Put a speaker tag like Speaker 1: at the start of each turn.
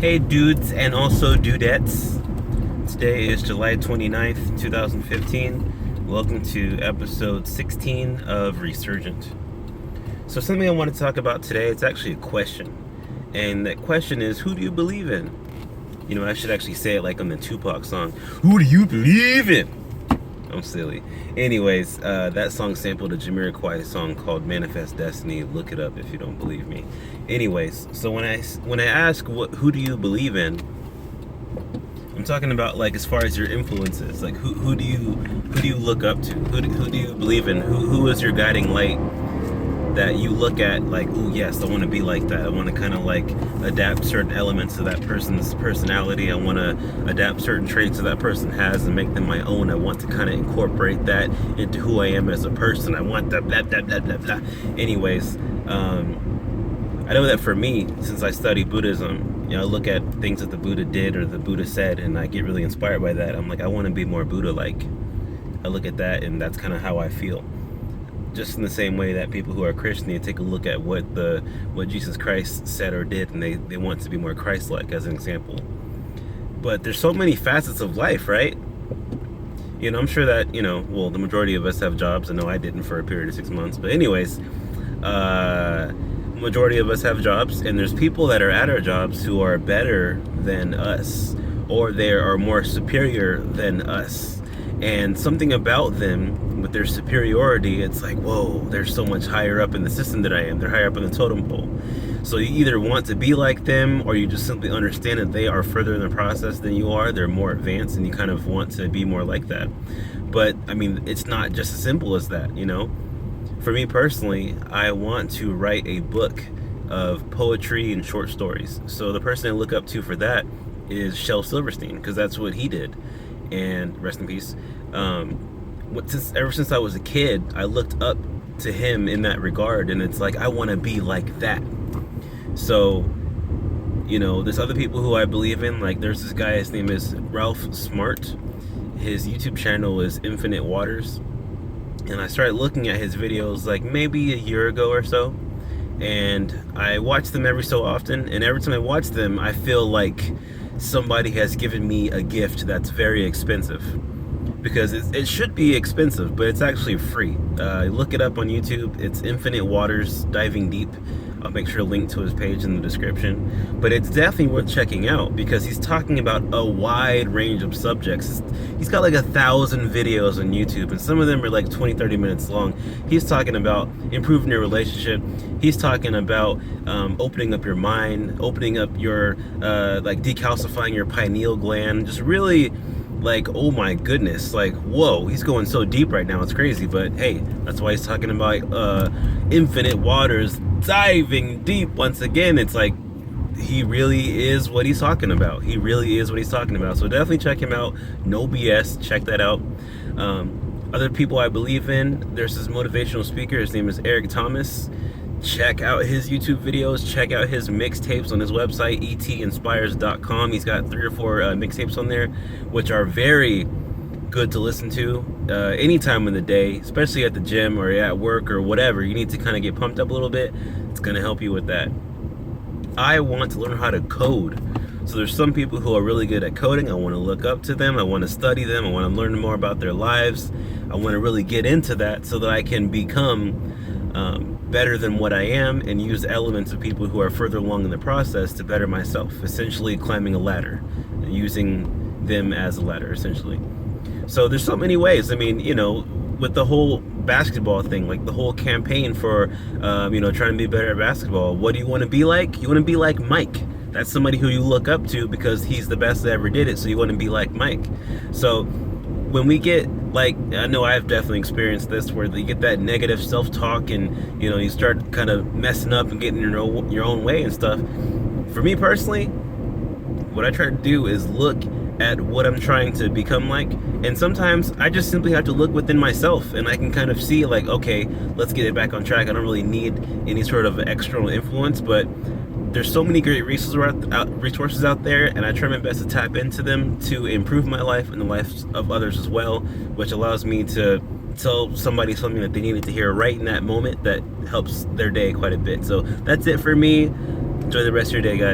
Speaker 1: Hey dudes and also dudettes. Today is July 29th, 2015. Welcome to episode 16 of ReSergent. So something I want to talk about today, it's actually a question. And that question is, who do you believe in? You know, I should actually say it like on the Tupac song. Who do you believe in? I'm silly. Anyways, that song sampled a Jamiroquai song called Manifest Destiny. Look it up if you don't believe me. Anyways, so when I ask who do you believe in, I'm talking about like as far as your influences. Like who do you look up to? Who do you believe in? Who is your guiding light that you look at like, oh yes, I want to be like that. I want to kind of like adapt certain elements to that person's personality. I want to adapt certain traits that person has and make them my own. I want to kind of incorporate that into who I am as a person. I want that blah blah blah blah blah. Anyways, I know that for me, since I study Buddhism, you know, I look at things that the Buddha did or the Buddha said, and I get really inspired by that. I'm like, I want to be more Buddha-like. I look at that, and that's kind of how I feel. Just in the same way that people who are Christian, they take a look at what Jesus Christ said or did, and they want to be more Christ-like, as an example. But there's so many facets of life, right? You know, I'm sure that, you know, well, the majority of us have jobs. I know I didn't for a period of 6 months. But anyways, majority of us have jobs, and there's people that are at our jobs who are better than us, or they are more superior than us. And something about them, with their superiority, it's like, whoa, they're so much higher up in the system than I am. They're higher up in the totem pole. So you either want to be like them, or you just simply understand that they are further in the process than you are. They're more advanced, and you kind of want to be more like that. But, I mean, it's not just as simple as that, you know? For me personally, I want to write a book of poetry and short stories. So the person I look up to for that is Shel Silverstein, because that's what he did. And rest in peace. Ever since I was a kid, I looked up to him in that regard, and it's like I want to be like that. So, you know, there's other people who I believe in. Like there's this guy, his name is Ralph Smart. His YouTube channel is Infinite Waters, and I started looking at his videos like maybe a year ago or so, and I watch them every so often, and every time I watch them, I feel like somebody has given me a gift that's very expensive, because it should be expensive, but it's actually free. Look it up on YouTube. It's Infinite Waters Diving Deep. I'll make sure to link to his page in the description. But it's definitely worth checking out, because he's talking about a wide range of subjects. He's got like 1,000 videos on YouTube, and some of them are like 20-30 minutes long. He's talking about improving your relationship. He's talking about opening up your mind, opening up your like decalcifying your pineal gland. Just really, like, oh my goodness, like, whoa, he's going so deep right now, it's crazy. But hey, that's why he's talking about Infinite Waters diving deep. Once again, it's like he really is what he's talking about. He really is what he's talking about. So definitely check him out. No BS. Check that out. Other people I believe in, there's this motivational speaker. His name is Eric Thomas. Check out his YouTube videos. Check out his mixtapes on his website, etinspires.com. He's got 3 or 4 mixtapes on there, which are very good to listen to any time of the day, especially at the gym or at work or whatever. You need to kind of get pumped up a little bit. It's going to help you with that. I want to learn how to code. So there's some people who are really good at coding. I want to look up to them. I want to study them. I want to learn more about their lives. I want to really get into that so that I can become better than what I am, and use elements of people who are further along in the process to better myself. Essentially climbing a ladder, using them as a ladder, essentially. So there's so many ways. I mean, you know, with the whole basketball thing, like the whole campaign for, you know, trying to be better at basketball. What do you want to be like? You want to be like Mike. That's somebody who you look up to because he's the best that ever did it. So you want to be like Mike. So when we get, like, I know I've definitely experienced this, where you get that negative self-talk, and you know, you start kind of messing up and getting your own way and stuff. For me personally, what I try to do is look at what I'm trying to become like, and sometimes I just simply have to look within myself, and I can kind of see like, okay, let's get it back on track. I don't really need any sort of external influence, but there's so many great resources out there, and I try my best to tap into them to improve my life and the lives of others as well, which allows me to tell somebody something that they needed to hear right in that moment that helps their day quite a bit. So that's it for me. Enjoy the rest of your day, guys.